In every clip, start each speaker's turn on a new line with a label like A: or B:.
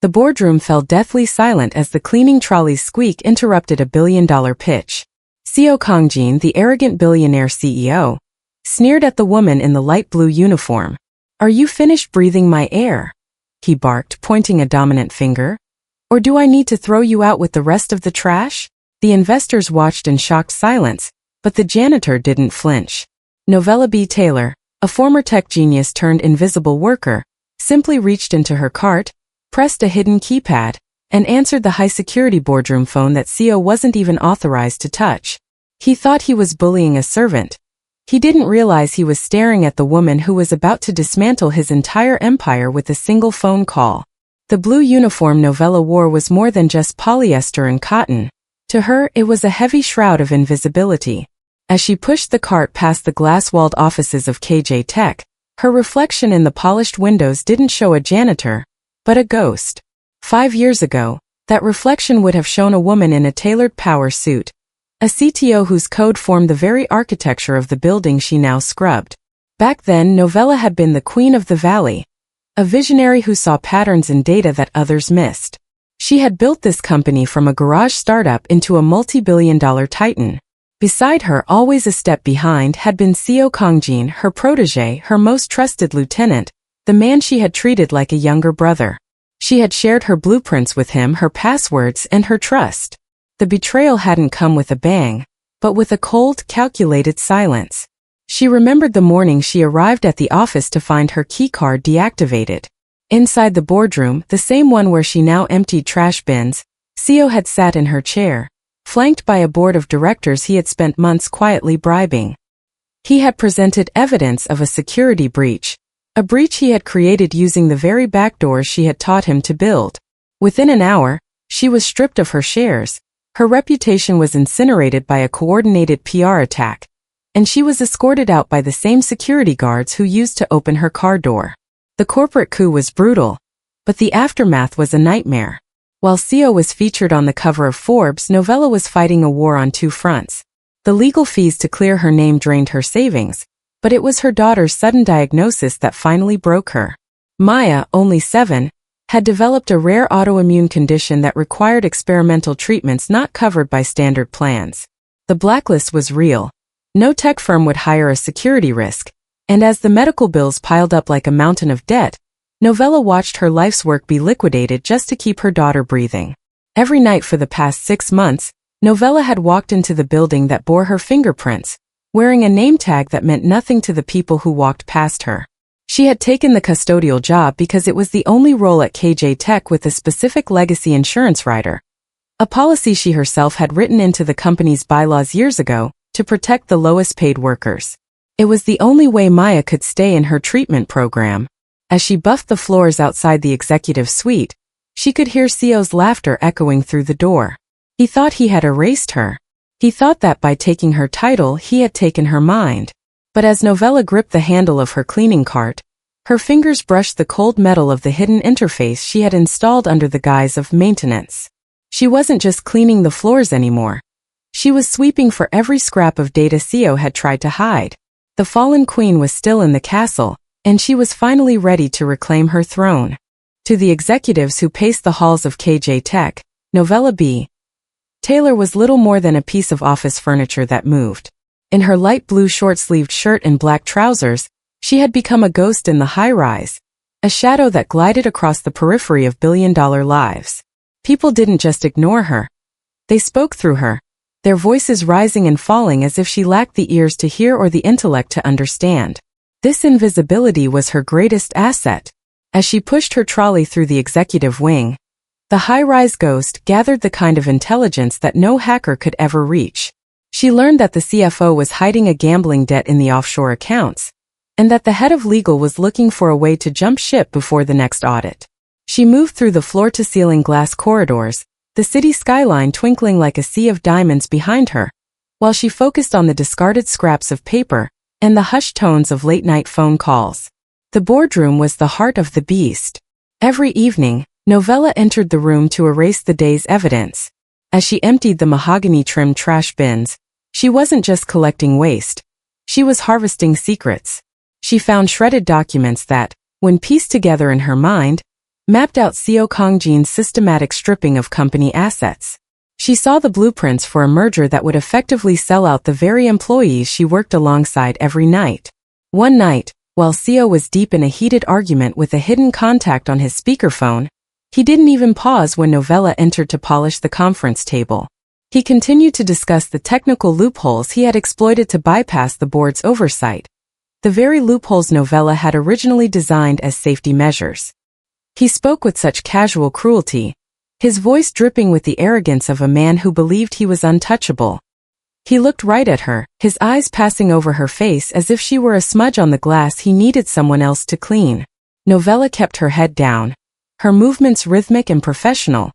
A: The boardroom fell deathly silent as the cleaning trolley's squeak interrupted a billion-dollar pitch. Seo Kang-Jin, the arrogant billionaire CEO, sneered at the woman in the light blue uniform. "Are you finished breathing my air?" he barked, pointing a dominant finger. "Or do I need to throw you out with the rest of the trash?" The investors watched in shocked silence, but the janitor didn't flinch. Novella B. Taylor, a former tech genius turned invisible worker, simply reached into her cart, pressed a hidden keypad, and answered the high-security boardroom phone that Seo wasn't even authorized to touch. He thought he was bullying a servant. He didn't realize he was staring at the woman who was about to dismantle his entire empire with a single phone call. The blue uniform Novella wore was more than just polyester and cotton. To her, it was a heavy shroud of invisibility. As she pushed the cart past the glass-walled offices of KJ Tech, her reflection in the polished windows didn't show a janitor, but a ghost. 5 years ago, that reflection would have shown a woman in a tailored power suit, a CTO whose code formed the very architecture of the building she now scrubbed. Back then, Novella had been the queen of the valley, a visionary who saw patterns in data that others missed. She had built this company from a garage startup into a multi-billion-dollar titan. Beside her, always a step behind, had been Seo Kang-Jin, her protege, her most trusted lieutenant, the man she had treated like a younger brother. She had shared her blueprints with him, her passwords, and her trust. The betrayal hadn't come with a bang, but with a cold, calculated silence. She remembered the morning she arrived at the office to find her keycard deactivated. Inside the boardroom, the same one where she now emptied trash bins, Seo had sat in her chair, flanked by a board of directors he had spent months quietly bribing. He had presented evidence of a security breach, a breach he had created using the very backdoors she had taught him to build. Within an hour, she was stripped of her shares, her reputation was incinerated by a coordinated PR attack, and she was escorted out by the same security guards who used to open her car door. The corporate coup was brutal, but the aftermath was a nightmare. While Seo was featured on the cover of Forbes, Novella was fighting a war on two fronts. The legal fees to clear her name drained her savings, but it was her daughter's sudden diagnosis that finally broke her. Maya, only 7, had developed a rare autoimmune condition that required experimental treatments not covered by standard plans. The blacklist was real. No tech firm would hire a security risk, and as the medical bills piled up like a mountain of debt, Novella watched her life's work be liquidated just to keep her daughter breathing. Every night for the past 6 months, Novella had walked into the building that bore her fingerprints, wearing a name tag that meant nothing to the people who walked past her. She had taken the custodial job because it was the only role at KJ Tech with a specific legacy insurance rider, a policy she herself had written into the company's bylaws years ago to protect the lowest-paid workers. It was the only way Maya could stay in her treatment program. As she buffed the floors outside the executive suite, she could hear Seo's laughter echoing through the door. He thought he had erased her. He thought that by taking her title, he had taken her mind. But as Novella gripped the handle of her cleaning cart, her fingers brushed the cold metal of the hidden interface she had installed under the guise of maintenance. She wasn't just cleaning the floors anymore. She was sweeping for every scrap of data Seo had tried to hide. The fallen queen was still in the castle, and she was finally ready to reclaim her throne. To the executives who paced the halls of KJ Tech, Novella B. Taylor was little more than a piece of office furniture that moved. In her light blue short-sleeved shirt and black trousers, she had become a ghost in the high-rise, a shadow that glided across the periphery of billion-dollar lives. People didn't just ignore her. They spoke through her, their voices rising and falling as if she lacked the ears to hear or the intellect to understand. This invisibility was her greatest asset. As she pushed her trolley through the executive wing, the high-rise ghost gathered the kind of intelligence that no hacker could ever reach. She learned that the CFO was hiding a gambling debt in the offshore accounts, and that the head of legal was looking for a way to jump ship before the next audit. She moved through the floor-to-ceiling glass corridors, the city skyline twinkling like a sea of diamonds behind her, while she focused on the discarded scraps of paper and the hushed tones of late-night phone calls. The boardroom was the heart of the beast. Every evening, Novella entered the room to erase the day's evidence. As she emptied the mahogany-trimmed trash bins, she wasn't just collecting waste. She was harvesting secrets. She found shredded documents that, when pieced together in her mind, mapped out Seo Kang-Jin's systematic stripping of company assets. She saw the blueprints for a merger that would effectively sell out the very employees she worked alongside every night. One night, while Seo was deep in a heated argument with a hidden contact on his speakerphone, he didn't even pause when Novella entered to polish the conference table. He continued to discuss the technical loopholes he had exploited to bypass the board's oversight, the very loopholes Novella had originally designed as safety measures. He spoke with such casual cruelty, his voice dripping with the arrogance of a man who believed he was untouchable. He looked right at her, his eyes passing over her face as if she were a smudge on the glass he needed someone else to clean. Novella kept her head down, her movements rhythmic and professional,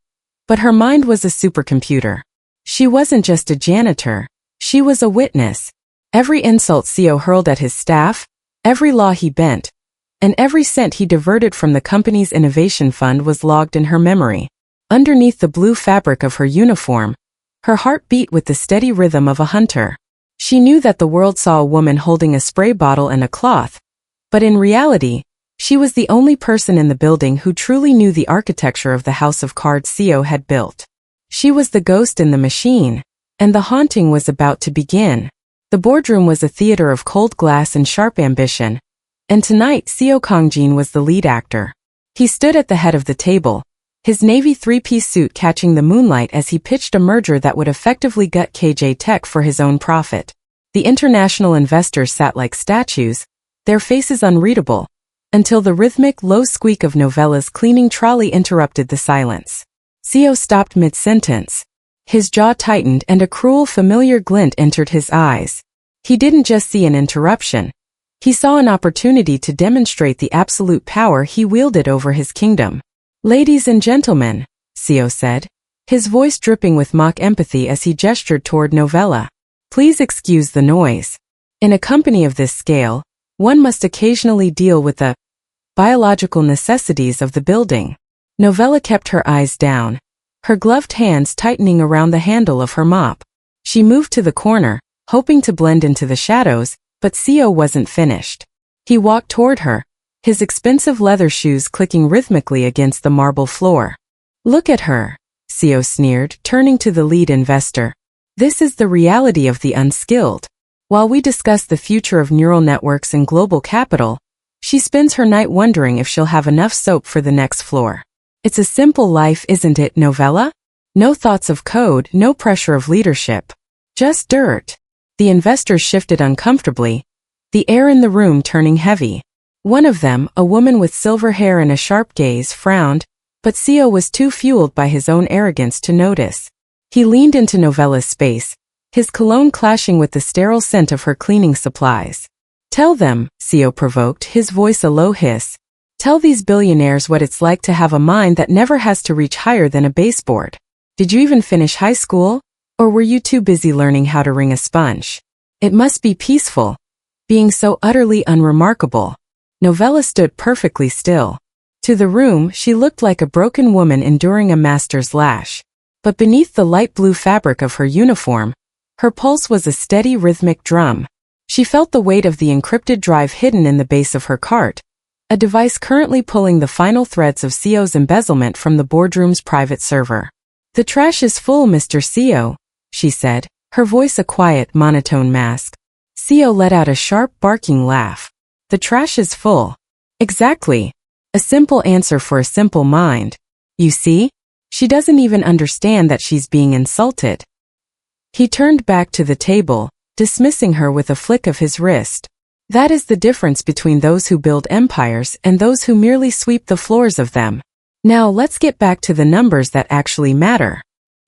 A: but her mind was a supercomputer. She wasn't just a janitor, she was a witness. Every insult Seo hurled at his staff, every law he bent, and every cent he diverted from the company's innovation fund was logged in her memory. Underneath the blue fabric of her uniform, her heart beat with the steady rhythm of a hunter. She knew that the world saw a woman holding a spray bottle and a cloth, but in reality, she was the only person in the building who truly knew the architecture of the house of cards Seo had built. She was the ghost in the machine, and the haunting was about to begin. The boardroom was a theater of cold glass and sharp ambition, and tonight Seo Kang-Jin was the lead actor. He stood at the head of the table, his navy three-piece suit catching the moonlight as he pitched a merger that would effectively gut KJ Tech for his own profit. The international investors sat like statues, their faces unreadable, until the rhythmic low squeak of Novella's cleaning trolley interrupted the silence. Seo stopped mid-sentence. His jaw tightened and a cruel familiar glint entered his eyes. He didn't just see an interruption. He saw an opportunity to demonstrate the absolute power he wielded over his kingdom. "Ladies and gentlemen," Seo said, his voice dripping with mock empathy as he gestured toward Novella. "Please excuse the noise. In a company of this scale, one must occasionally deal with the biological necessities of the building." Novella kept her eyes down, her gloved hands tightening around the handle of her mop. She moved to the corner, hoping to blend into the shadows, but Seo wasn't finished. He walked toward her, his expensive leather shoes clicking rhythmically against the marble floor. "Look at her," Seo sneered, turning to the lead investor. "This is the reality of the unskilled. While we discuss the future of neural networks and global capital, she spends her night wondering if she'll have enough soap for the next floor. It's a simple life, isn't it, Novella? No thoughts of code, no pressure of leadership. Just dirt." The investors shifted uncomfortably, the air in the room turning heavy. One of them, a woman with silver hair and a sharp gaze, frowned, but Seo was too fueled by his own arrogance to notice. He leaned into Novella's space, his cologne clashing with the sterile scent of her cleaning supplies. "Tell them," Seo provoked, his voice a low hiss. "Tell these billionaires what it's like to have a mind that never has to reach higher than a baseboard. Did you even finish high school? Or were you too busy learning how to wring a sponge? It must be peaceful, being so utterly unremarkable." Novella stood perfectly still. To the room, she looked like a broken woman enduring a master's lash. But beneath the light blue fabric of her uniform, her pulse was a steady rhythmic drum. She felt the weight of the encrypted drive hidden in the base of her cart, a device currently pulling the final threads of Seo's embezzlement from the boardroom's private server. "The trash is full, Mr. Seo," she said, her voice a quiet, monotone mask. Seo let out a sharp, barking laugh. "The trash is full." Exactly. A simple answer for a simple mind. You see? She doesn't even understand that she's being insulted. He turned back to the table, dismissing her with a flick of his wrist. That is the difference between those who build empires and those who merely sweep the floors of them. Now let's get back to the numbers that actually matter.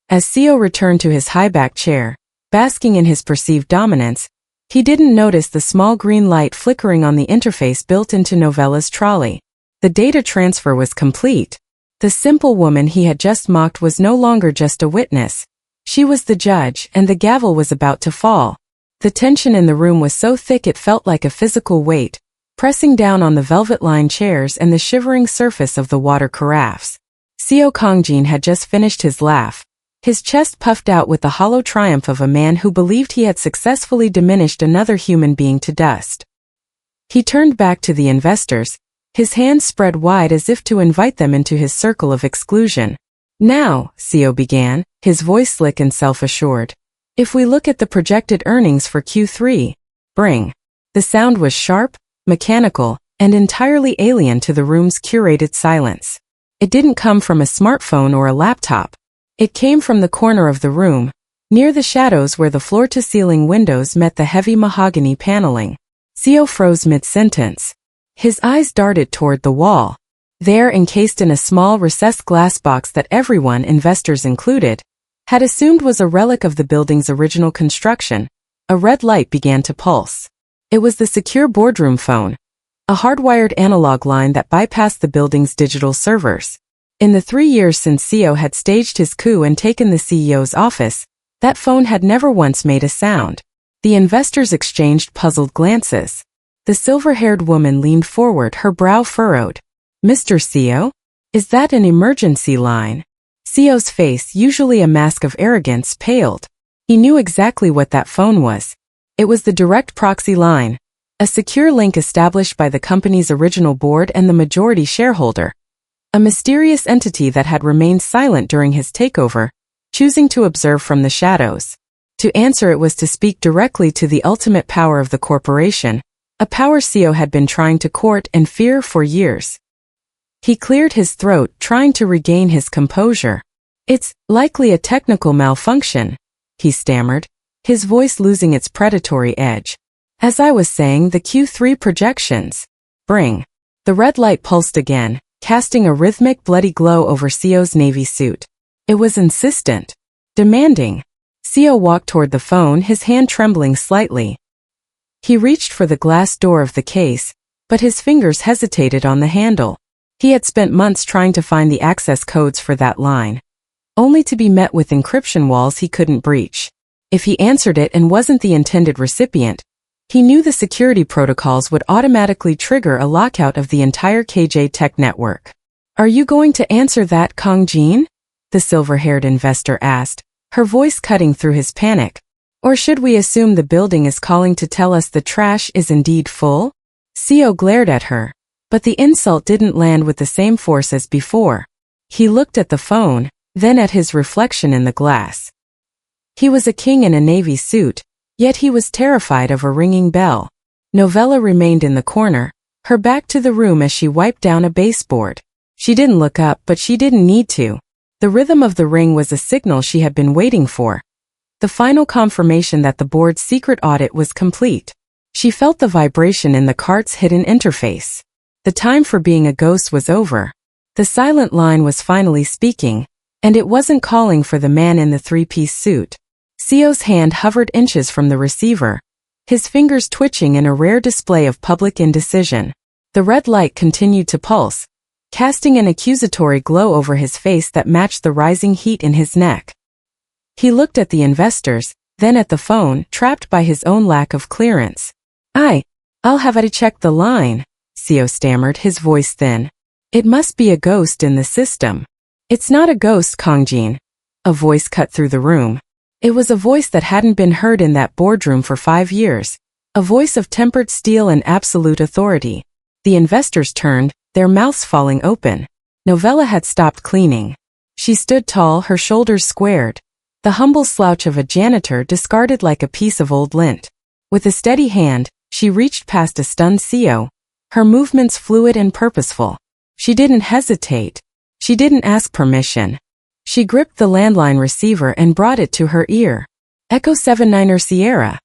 A: As Seo returned to his high-back chair, basking in his perceived dominance, he didn't notice the small green light flickering on the interface built into Novella's trolley. The data transfer was complete. The simple woman he had just mocked was no longer just a witness. She was the judge, and the gavel was about to fall. The tension in the room was so thick it felt like a physical weight, pressing down on the velvet-lined chairs and the shivering surface of the water carafes. Seo Kang-Jin had just finished his laugh, his chest puffed out with the hollow triumph of a man who believed he had successfully diminished another human being to dust. He turned back to the investors, His hands spread wide as if to invite them into his circle of exclusion. Now, Seo began, his voice slick and self-assured. If we look at the projected earnings for Q3, bring. The sound was sharp, mechanical, and entirely alien to the room's curated silence. It didn't come from a smartphone or a laptop. It came from the corner of the room, near the shadows where the floor-to-ceiling windows met the heavy mahogany paneling. Seo froze mid-sentence. His eyes darted toward the wall. There, encased in a small recessed glass box that everyone, investors included, had assumed was a relic of the building's original construction, a red light began to pulse. It was the secure boardroom phone, a hardwired analog line that bypassed the building's digital servers. In the 3 years since Seo had staged his coup and taken the CEO's office, that phone had never once made a sound. The investors exchanged puzzled glances. The silver-haired woman leaned forward, her brow furrowed. Mr. Seo? Is that an emergency line? Seo's face, usually a mask of arrogance, paled. He knew exactly what that phone was. It was the direct proxy line, a secure link established by the company's original board and the majority shareholder. A mysterious entity that had remained silent during his takeover, choosing to observe from the shadows. To answer it was to speak directly to the ultimate power of the corporation, a power Seo had been trying to court and fear for years. He cleared his throat, trying to regain his composure. It's likely a technical malfunction, he stammered, his voice losing its predatory edge. As I was saying, the Q3 projections. Bring. The red light pulsed again, casting a rhythmic bloody glow over Seo's navy suit. It was insistent, demanding. Seo walked toward the phone, his hand trembling slightly. He reached for the glass door of the case, but his fingers hesitated on the handle. He had spent months trying to find the access codes for that line, only to be met with encryption walls he couldn't breach. If he answered it and wasn't the intended recipient, he knew the security protocols would automatically trigger a lockout of the entire KJ Tech network. Are you going to answer that, Kang-Jin? The silver-haired investor asked, her voice cutting through his panic. Or should we assume the building is calling to tell us the trash is indeed full? Seo glared at her, but the insult didn't land with the same force as before. He looked at the phone, then at his reflection in the glass. He was a king in a navy suit, yet he was terrified of a ringing bell. Novella remained in the corner, her back to the room as she wiped down a baseboard. She didn't look up, but she didn't need to. The rhythm of the ring was a signal she had been waiting for. The final confirmation that the board's secret audit was complete. She felt the vibration in the cart's hidden interface. The time for being a ghost was over. The silent line was finally speaking, and it wasn't calling for the man in the three-piece suit. Seo's hand hovered inches from the receiver, his fingers twitching in a rare display of public indecision. The red light continued to pulse, casting an accusatory glow over his face that matched the rising heat in his neck. He looked at the investors, then at the phone, trapped by his own lack of clearance. I'll have to check the line, Seo stammered, his voice thin. It must be a ghost in the system. It's not a ghost, Kang-Jin. A voice cut through the room. It was a voice that hadn't been heard in that boardroom for 5 years. A voice of tempered steel and absolute authority. The investors turned, their mouths falling open. Novella had stopped cleaning. She stood tall, her shoulders squared. The humble slouch of a janitor discarded like a piece of old lint. With a steady hand, she reached past a stunned Seo, her movements fluid and purposeful. She didn't hesitate. She didn't ask permission. She gripped the landline receiver and brought it to her ear. Echo 79er Sierra,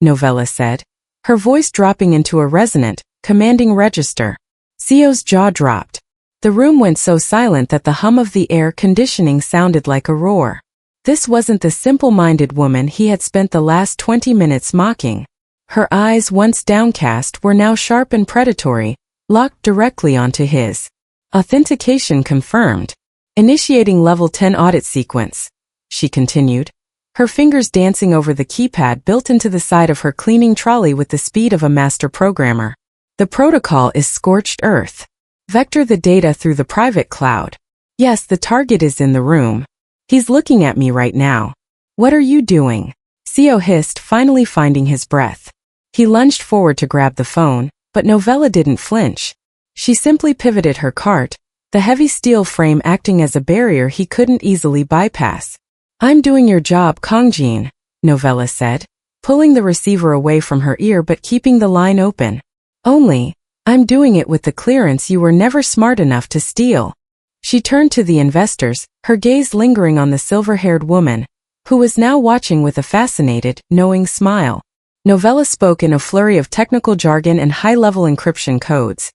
A: Novella said, her voice dropping into a resonant, commanding register. Seo's jaw dropped. The room went so silent that the hum of the air conditioning sounded like a roar. This wasn't the simple-minded woman he had spent the last 20 minutes mocking. Her eyes, once downcast, were now sharp and predatory, locked directly onto his. Authentication confirmed. Initiating level 10 audit sequence, she continued, her fingers dancing over the keypad built into the side of her cleaning trolley with the speed of a master programmer. The protocol is scorched earth. Vector the data through the private cloud. Yes, the target is in the room. He's looking at me right now. What are you doing? Seo hissed, finally finding his breath. He lunged forward to grab the phone, but Novella didn't flinch. She simply pivoted her cart, the heavy steel frame acting as a barrier he couldn't easily bypass. "I'm doing your job, Kang-Jin," Novella said, pulling the receiver away from her ear but keeping the line open. "Only, I'm doing it with the clearance you were never smart enough to steal." She turned to the investors, her gaze lingering on the silver-haired woman, who was now watching with a fascinated, knowing smile. Novella spoke in a flurry of technical jargon and high-level encryption codes,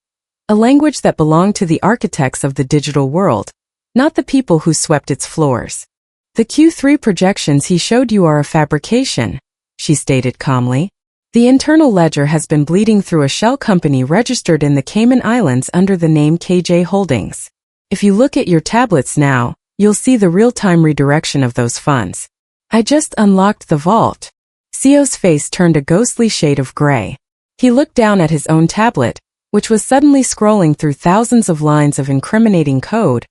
A: a language that belonged to the architects of the digital world, not the people who swept its floors. "The Q3 projections he showed you are a fabrication," she stated calmly. "The internal ledger has been bleeding through a shell company registered in the Cayman Islands under the name KJ Holdings. If you look at your tablets now, you'll see the real-time redirection of those funds. I just unlocked the vault." Seo's face turned a ghostly shade of gray. He looked down at his own tablet, which was suddenly scrolling through thousands of lines of incriminating code,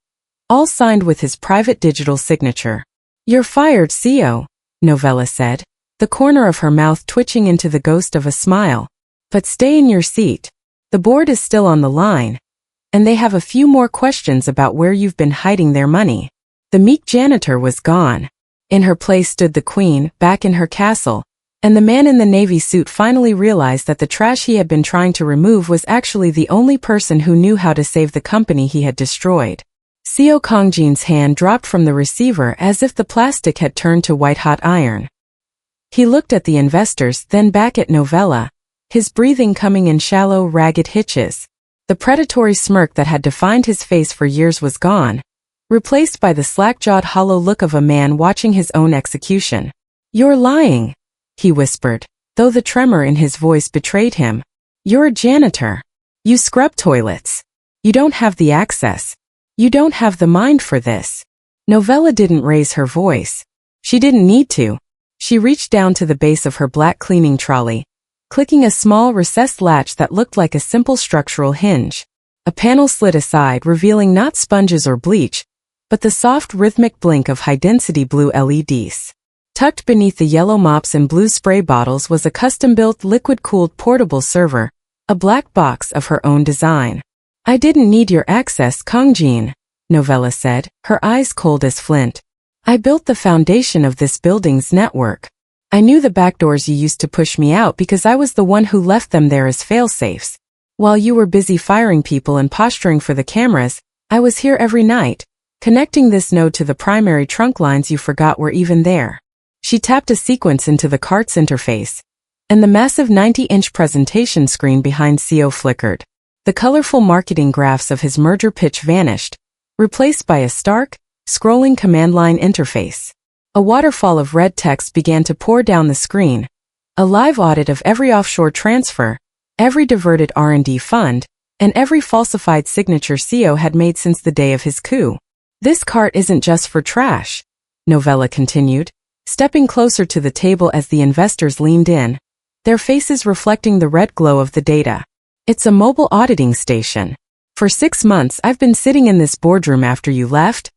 A: all signed with his private digital signature. "You're fired, Seo," Novella said, the corner of her mouth twitching into the ghost of a smile. "But stay in your seat. The board is still on the line, and they have a few more questions about where you've been hiding their money." The meek janitor was gone. In her place stood the queen, back in her castle, and the man in the navy suit finally realized that the trash he had been trying to remove was actually the only person who knew how to save the company he had destroyed. Seo Kang-Jin's hand dropped from the receiver as if the plastic had turned to white-hot iron. He looked at the investors, then back at Novella, his breathing coming in shallow, ragged hitches. The predatory smirk that had defined his face for years was gone, replaced by the slack-jawed hollow look of a man watching his own execution. "You're lying," he whispered, though the tremor in his voice betrayed him. "You're a janitor. You scrub toilets. You don't have the access. You don't have the mind for this." Novella didn't raise her voice. She didn't need to. She reached down to the base of her black cleaning trolley, clicking a small recessed latch that looked like a simple structural hinge. A panel slid aside, revealing not sponges or bleach, but the soft rhythmic blink of high-density blue LEDs. Tucked beneath the yellow mops and blue spray bottles was a custom-built liquid-cooled portable server, a black box of her own design. "I didn't need your access, Kang-Jin," Novella said, her eyes cold as flint. "I built the foundation of this building's network. I knew the back doors you used to push me out because I was the one who left them there as fail-safes. While you were busy firing people and posturing for the cameras, I was here every night, connecting this node to the primary trunk lines you forgot were even there." She tapped a sequence into the cart's interface, and the massive 90-inch presentation screen behind Seo flickered. The colorful marketing graphs of his merger pitch vanished, replaced by a stark, scrolling command line interface. A waterfall of red text began to pour down the screen, a live audit of every offshore transfer, every diverted R&D fund, and every falsified signature Seo had made since the day of his coup. "This cart isn't just for trash," Novella continued, stepping closer to the table as the investors leaned in, their faces reflecting the red glow of the data. "It's a mobile auditing station. For 6 months I've been sitting in this boardroom after you left,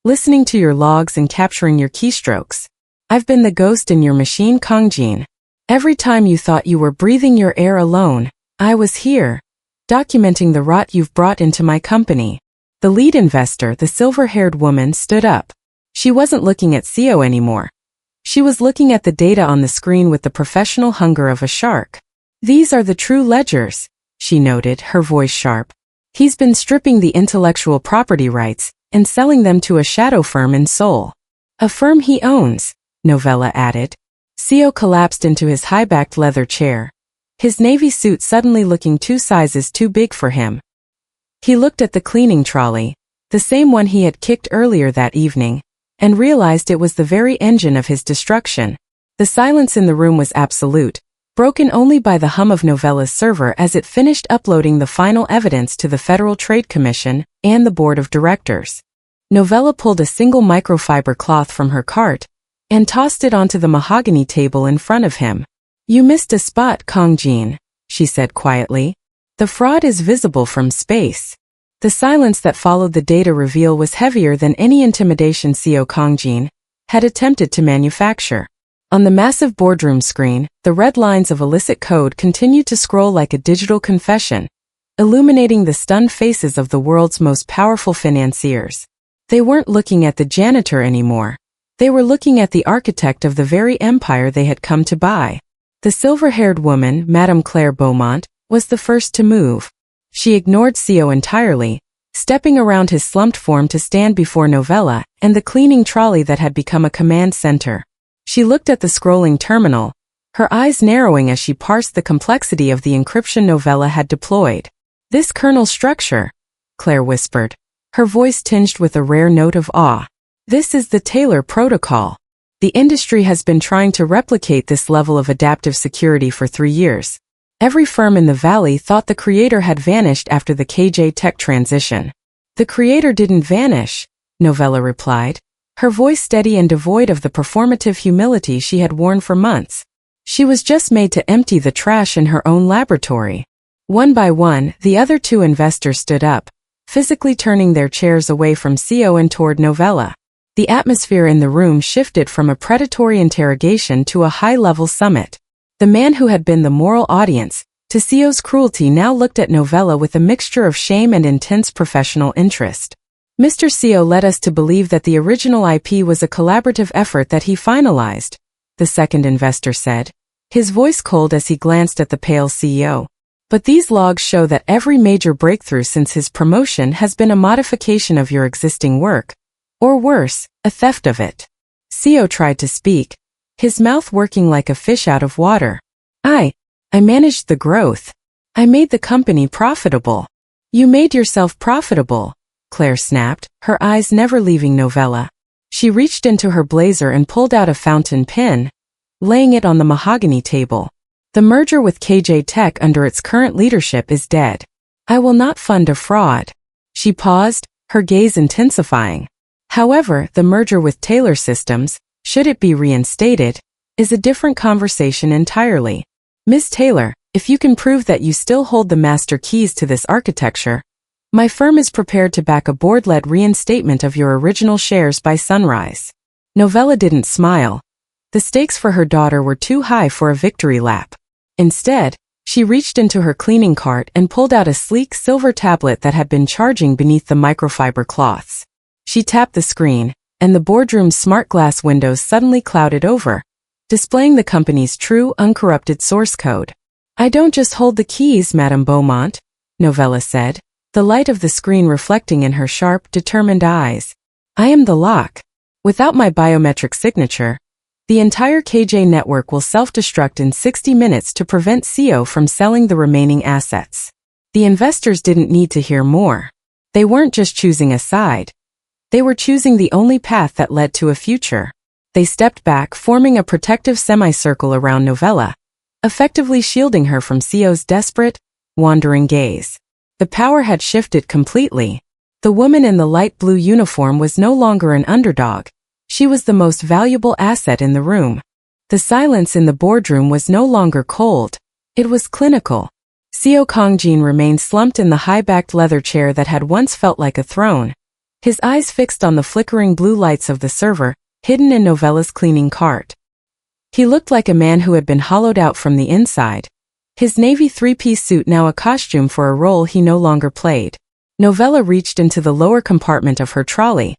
A: listening to your logs and capturing your keystrokes. I've been the ghost in your machine, Kang-Jin. Every time you thought you were breathing your air alone, I was here, documenting the rot you've brought into my company." The lead investor, the silver-haired woman, stood up. She wasn't looking at Seo anymore. She was looking at the data on the screen with the professional hunger of a shark. "These are the true ledgers," she noted, her voice sharp. "He's been stripping the intellectual property rights and selling them to a shadow firm in Seoul. A firm he owns," Novella added. Seo collapsed into his high-backed leather chair, his navy suit suddenly looking 2 sizes too big for him. He looked at the cleaning trolley, the same one he had kicked earlier that evening, and realized it was the very engine of his destruction. The silence in the room was absolute, broken only by the hum of Novella's server as it finished uploading the final evidence to the Federal Trade Commission and the Board of Directors. Novella pulled a single microfiber cloth from her cart and tossed it onto the mahogany table in front of him. "You missed a spot, Kang-Jin," she said quietly. "The fraud is visible from space." The silence that followed the data reveal was heavier than any intimidation Seo Kang-Jin had attempted to manufacture. On the massive boardroom screen, the red lines of illicit code continued to scroll like a digital confession, illuminating the stunned faces of the world's most powerful financiers. They weren't looking at the janitor anymore. They were looking at the architect of the very empire they had come to buy. The silver-haired woman, Madame Claire Beaumont, was the first to move. She ignored Seo entirely, stepping around his slumped form to stand before Novella and the cleaning trolley that had become a command center. She looked at the scrolling terminal, her eyes narrowing as she parsed the complexity of the encryption Novella had deployed. "This kernel structure," Claire whispered, her voice tinged with a rare note of awe. "This is the Taylor Protocol. The industry has been trying to replicate this level of adaptive security for 3 years. Every firm in the valley thought the creator had vanished after the KJ tech transition." "The creator didn't vanish," Novella replied, her voice steady and devoid of the performative humility she had worn for months. "She was just made to empty the trash in her own laboratory." One by one, the other two investors stood up, physically turning their chairs away from Seo and toward Novella. The atmosphere in the room shifted from a predatory interrogation to a high-level summit. The man who had been the moral audience to Seo's cruelty now looked at Novella with a mixture of shame and intense professional interest. "Mr. Seo led us to believe that the original IP was a collaborative effort that he finalized," the second investor said, his voice cold as he glanced at the pale CEO. "But these logs show that every major breakthrough since his promotion has been a modification of your existing work. Or worse, a theft of it." Seo tried to speak, his mouth working like a fish out of water. I managed the growth. I made the company profitable." "You made yourself profitable," Claire snapped, her eyes never leaving Novella. She reached into her blazer and pulled out a fountain pen, laying it on the mahogany table. "The merger with KJ Tech under its current leadership is dead. I will not fund a fraud." She paused, her gaze intensifying. "However, the merger with Taylor Systems, should it be reinstated, is a different conversation entirely. Miss Taylor, if you can prove that you still hold the master keys to this architecture, my firm is prepared to back a board-led reinstatement of your original shares by sunrise." Novella didn't smile. The stakes for her daughter were too high for a victory lap. Instead, she reached into her cleaning cart and pulled out a sleek silver tablet that had been charging beneath the microfiber cloths. She tapped the screen, and the boardroom's smart glass windows suddenly clouded over, displaying the company's true, uncorrupted source code. "I don't just hold the keys, Madame Beaumont," Novella said, the light of the screen reflecting in her sharp, determined eyes. "I am the lock. Without my biometric signature, the entire KJ network will self-destruct in 60 minutes to prevent Seo from selling the remaining assets." The investors didn't need to hear more. They weren't just choosing a side. They were choosing the only path that led to a future. They stepped back, forming a protective semicircle around Novella, effectively shielding her from Seo's desperate, wandering gaze. The power had shifted completely. The woman in the light blue uniform was no longer an underdog. She was the most valuable asset in the room. The silence in the boardroom was no longer cold. It was clinical. Seo Kang-Jin remained slumped in the high-backed leather chair that had once felt like a throne, his eyes fixed on the flickering blue lights of the server, hidden in Novella's cleaning cart. He looked like a man who had been hollowed out from the inside, his navy three-piece suit now a costume for a role he no longer played. Novella reached into the lower compartment of her trolley,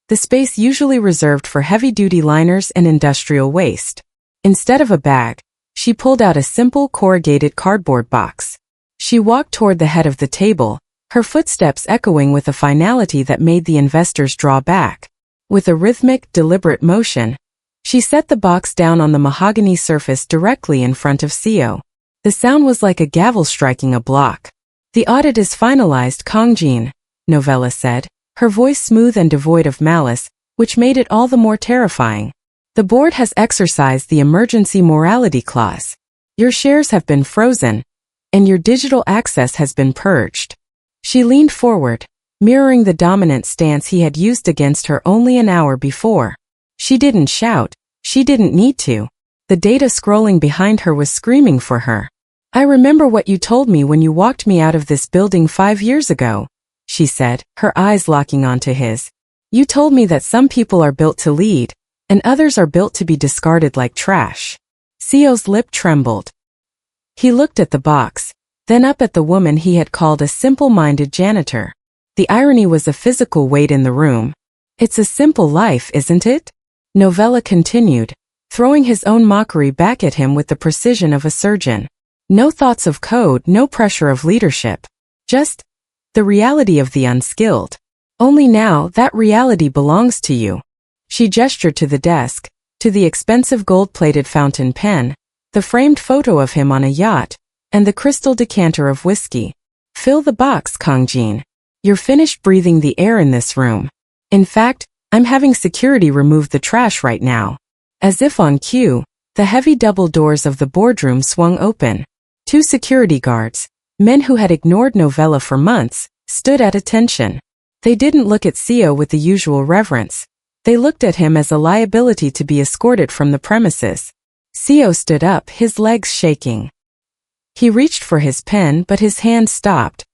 A: the space usually reserved for heavy-duty liners and industrial waste. Instead of a bag, she pulled out a simple corrugated cardboard box. She walked toward the head of the table, her footsteps echoing with a finality that made the investors draw back. With a rhythmic, deliberate motion, she set the box down on the mahogany surface directly in front of Seo. The sound was like a gavel striking a block. "The audit is finalized, Kang-Jin," Novella said, her voice smooth and devoid of malice, which made it all the more terrifying. "The board has exercised the emergency morality clause. Your shares have been frozen, and your digital access has been purged." She leaned forward, mirroring the dominant stance he had used against her only an hour before. She didn't shout. She didn't need to. The data scrolling behind her was screaming for her. "I remember what you told me when you walked me out of this building 5 years ago," she said, her eyes locking onto his. "You told me that some people are built to lead, and others are built to be discarded like trash." Seo's lip trembled. He looked at the box, then up at the woman he had called a simple-minded janitor. The irony was a physical weight in the room. It's a simple life, isn't it? Novella continued, throwing his own mockery back at him with the precision of a surgeon. No thoughts of code, no pressure of leadership. Just the reality of the unskilled. Only now that reality belongs to you. She gestured to the desk, to the expensive gold-plated fountain pen, the framed photo of him on a yacht, and the crystal decanter of whiskey. Fill the box, Kang-Jin. You're finished breathing the air in this room. In fact, I'm having security remove the trash right now. As if on cue, the heavy double doors of the boardroom swung open. 2 security guards, men who had ignored Novella for months, stood at attention. They didn't look at Seo with the usual reverence. They looked at him as a liability to be escorted from the premises. Seo stood up, his legs shaking. He reached for his pen, but his hand stopped.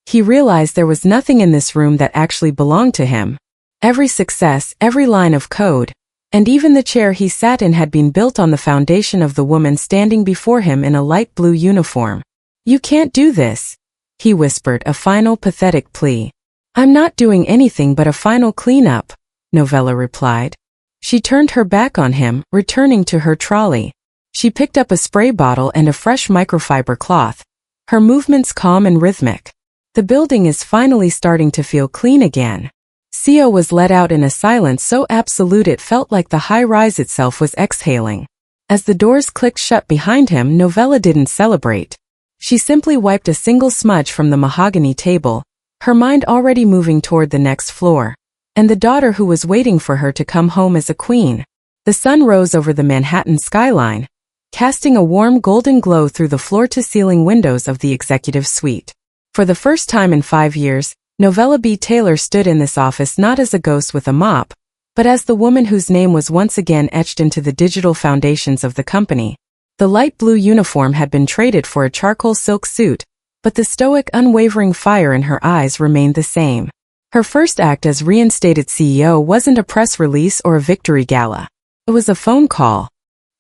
A: He realized there was nothing in this room that actually belonged to him. Every success, every line of code, and even the chair he sat in had been built on the foundation of the woman standing before him in a light blue uniform. You can't do this, he whispered, a final pathetic plea. I'm not doing anything but a final cleanup, Novella replied. She turned her back on him, returning to her trolley. She picked up a spray bottle and a fresh microfiber cloth, her movements calm and rhythmic. The building is finally starting to feel clean again. Seo was let out in a silence so absolute it felt like the high-rise itself was exhaling. As the doors clicked shut behind him, Novella didn't celebrate. She simply wiped a single smudge from the mahogany table, her mind already moving toward the next floor, and the daughter who was waiting for her to come home as a queen. The sun rose over the Manhattan skyline, casting a warm golden glow through the floor-to-ceiling windows of the executive suite. For the first time in 5 years, Novella B. Taylor stood in this office not as a ghost with a mop, but as the woman whose name was once again etched into the digital foundations of the company. The light blue uniform had been traded for a charcoal silk suit, but the stoic, unwavering fire in her eyes remained the same. Her first act as reinstated CEO wasn't a press release or a victory gala. It was a phone call.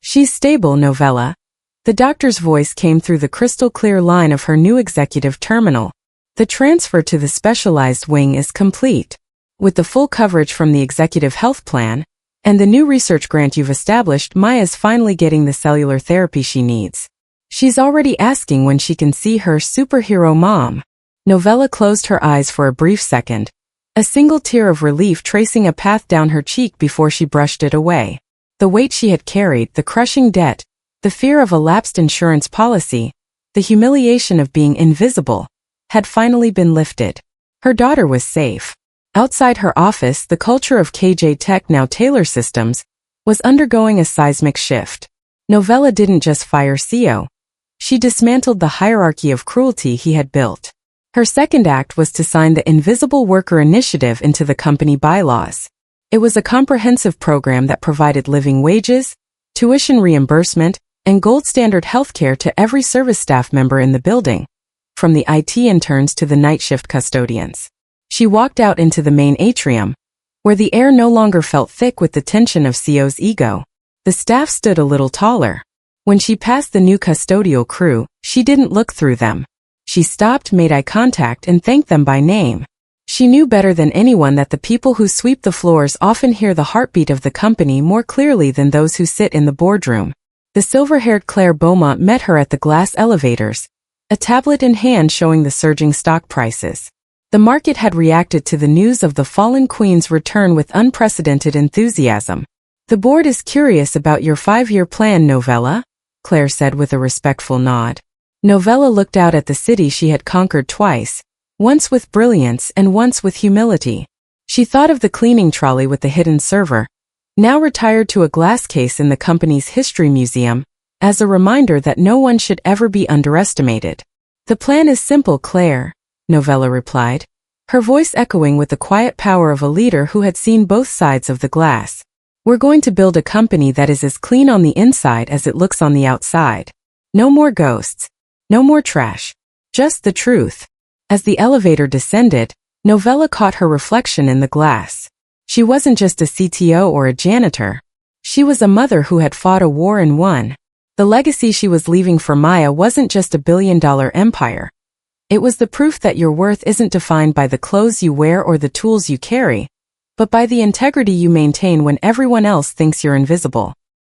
A: She's stable, Novella. The doctor's voice came through the crystal-clear line of her new executive terminal. The transfer to the specialized wing is complete. With the full coverage from the executive health plan, and the new research grant you've established, Maya's finally getting the cellular therapy she needs. She's already asking when she can see her superhero mom. Novella closed her eyes for a brief second, a single tear of relief tracing a path down her cheek before she brushed it away. The weight she had carried, the crushing debt, the fear of a lapsed insurance policy, the humiliation of being invisible, had finally been lifted. Her daughter was safe. Outside her office, the culture of KJ Tech, now Taylor Systems, was undergoing a seismic shift. Novella didn't just fire Seo. She dismantled the hierarchy of cruelty he had built. Her second act was to sign the Invisible Worker Initiative into the company bylaws. It was a comprehensive program that provided living wages, tuition reimbursement, and gold standard healthcare to every service staff member in the building, from the IT interns to the night shift custodians. She walked out into the main atrium, where the air no longer felt thick with the tension of Seo's ego. The staff stood a little taller. When she passed the new custodial crew, she didn't look through them. She stopped, made eye contact, and thanked them by name. She knew better than anyone that the people who sweep the floors often hear the heartbeat of the company more clearly than those who sit in the boardroom. The silver-haired Claire Beaumont met her at the glass elevators, a tablet in hand showing the surging stock prices. The market had reacted to the news of the fallen queen's return with unprecedented enthusiasm. The board is curious about your 5-year plan, Novella, Claire said with a respectful nod. Novella looked out at the city she had conquered twice, once with brilliance and once with humility. She thought of the cleaning trolley with the hidden server, now retired to a glass case in the company's history museum, as a reminder that no one should ever be underestimated. The plan is simple, Claire, Novella replied, her voice echoing with the quiet power of a leader who had seen both sides of the glass. We're going to build a company that is as clean on the inside as it looks on the outside. No more ghosts. No more trash. Just the truth. As the elevator descended, Novella caught her reflection in the glass. She wasn't just a CTO or a janitor. She was a mother who had fought a war and won. The The legacy she was leaving for Maya wasn't just a billion-dollar empire. It was the proof that your worth isn't defined by the clothes you wear or the tools you carry, but by the integrity you maintain when everyone else thinks you're invisible.